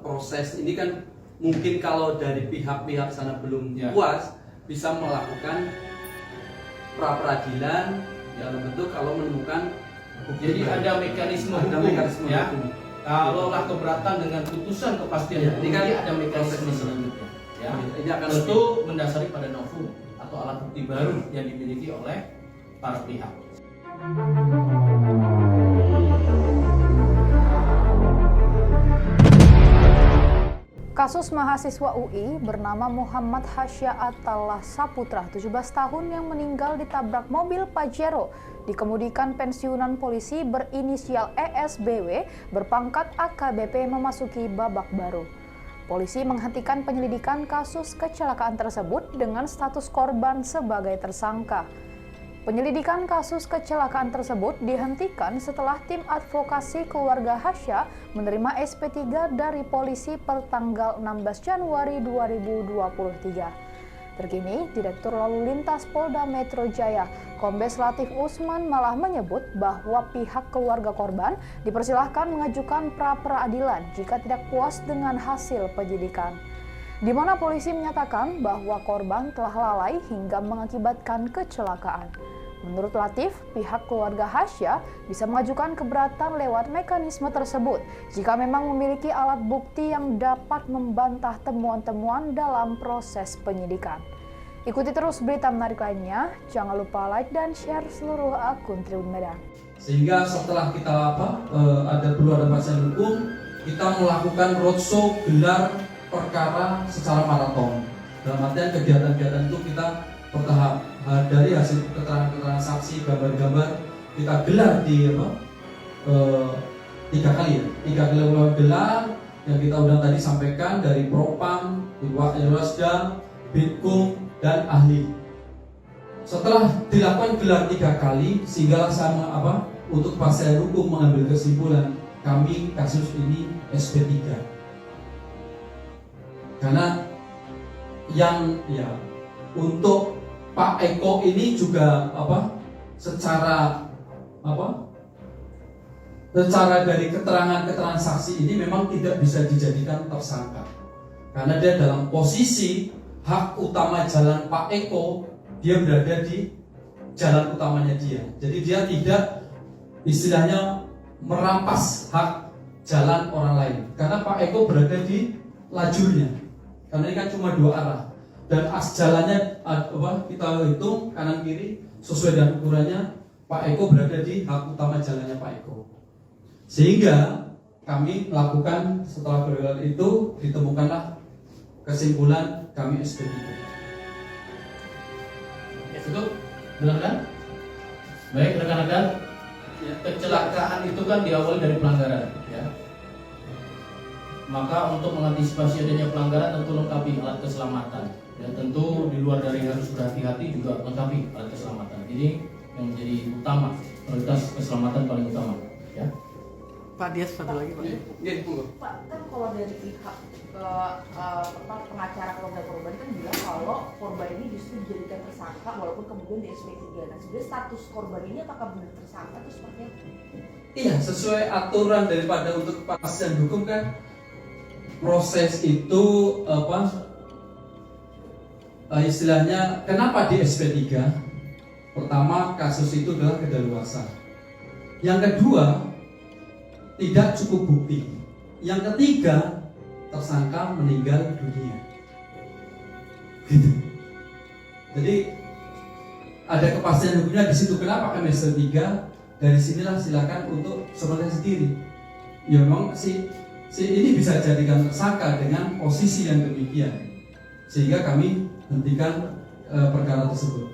proses ini kan mungkin kalau dari pihak-pihak sana belum puas bisa melakukan pra peradilan dalam bentuk kalau menemukan bukti. Jadi ada mekanisme hukum ya. Kalau lah keberatan dengan putusan kepastian ini kan ada mekanisme selanjutnya. Ya. Ini akan tentu mendasari pada novum atau alat bukti baru yang dimiliki oleh para pihak. Kasus mahasiswa UI bernama Muhammad Hasya Attallah Saputra, 17 tahun yang meninggal ditabrak mobil Pajero dikemudikan pensiunan polisi berinisial ESBW berpangkat AKBP memasuki babak baru. Polisi menghentikan penyelidikan kasus kecelakaan tersebut dengan status korban sebagai tersangka. Penyelidikan kasus kecelakaan tersebut dihentikan setelah tim advokasi keluarga Hasya menerima SP3 dari polisi per tanggal 16 Januari 2023. Terkini, Direktur Lalu Lintas Polda Metro Jaya, Kombes Latif Usman malah menyebut bahwa pihak keluarga korban dipersilahkan mengajukan pra-peradilan jika tidak puas dengan hasil penyidikan. Di mana polisi menyatakan bahwa korban telah lalai hingga mengakibatkan kecelakaan. Menurut Latif, pihak keluarga Hasya bisa mengajukan keberatan lewat mekanisme tersebut jika memang memiliki alat bukti yang dapat membantah temuan-temuan dalam proses penyidikan. Ikuti terus berita menarik lainnya, jangan lupa like dan share seluruh akun Tribun Medan. Sehingga setelah kita perlu ada kepastian hukum, kita melakukan roadshow gelar perkara secara maraton. Dalam artian kegiatan-kegiatan itu kita bertahap. Dari hasil keterangan saksi, gambar-gambar kita gelar di 3 kali ya, 3 kali gelar yang kita udah tadi sampaikan dari Propam, Irwasda, Bitkum dan ahli. Setelah dilakukan gelar 3 kali, sehingga sama untuk kepastian hukum mengambil kesimpulan kami kasus ini SP3. Karena yang untuk Pak Eko ini juga secara dari keterangan saksi ini memang tidak bisa dijadikan tersangka karena dia dalam posisi hak utama jalan Pak Eko, dia berada di jalan utamanya dia, jadi dia tidak istilahnya merampas hak jalan orang lain karena Pak Eko berada di lajurnya, karena ini kan cuma 2 arah. Dan jalannya kita hitung kanan kiri sesuai dengan ukurannya, Pak Eko berada di hak utama jalannya Pak Eko. Sehingga kami melakukan setelah bergelar itu ditemukanlah kesimpulan kami SP3. Itu benar kan? Baik rekan-rekan, kecelakaan itu kan diawali dari pelanggaran ya. Maka untuk mengantisipasi adanya pelanggaran tentu lengkapi alat keselamatan. Ya tentu di luar dari harus berhati-hati juga lengkapi alat keselamatan. Ini yang menjadi utama, prioritas keselamatan paling utama. Ya. Pak Dias satu lagi Pak. Pak, kan kalau dari pihak pengacara keluarga korban kan bilang kalau korban ini justru dijadikan tersangka walaupun kemudian di SP3. Nah, sebenarnya status korban ini apakah benar tersangka atau seperti apa? Iya, sesuai aturan daripada untuk kepastian hukum kan proses itu istilahnya kenapa di SP3? Pertama, kasus itu adalah kedaluarsa. Yang kedua, tidak cukup bukti. Yang ketiga, tersangka meninggal dunia. Gitu. Jadi ada kepastian hukumnya di situ. Kenapa kami SP3? Dari sinilah silakan untuk sebenarnya sendiri. Ya memang si ini bisa jadikan tersangka dengan posisi yang demikian. Sehingga kami hentikan perkara tersebut.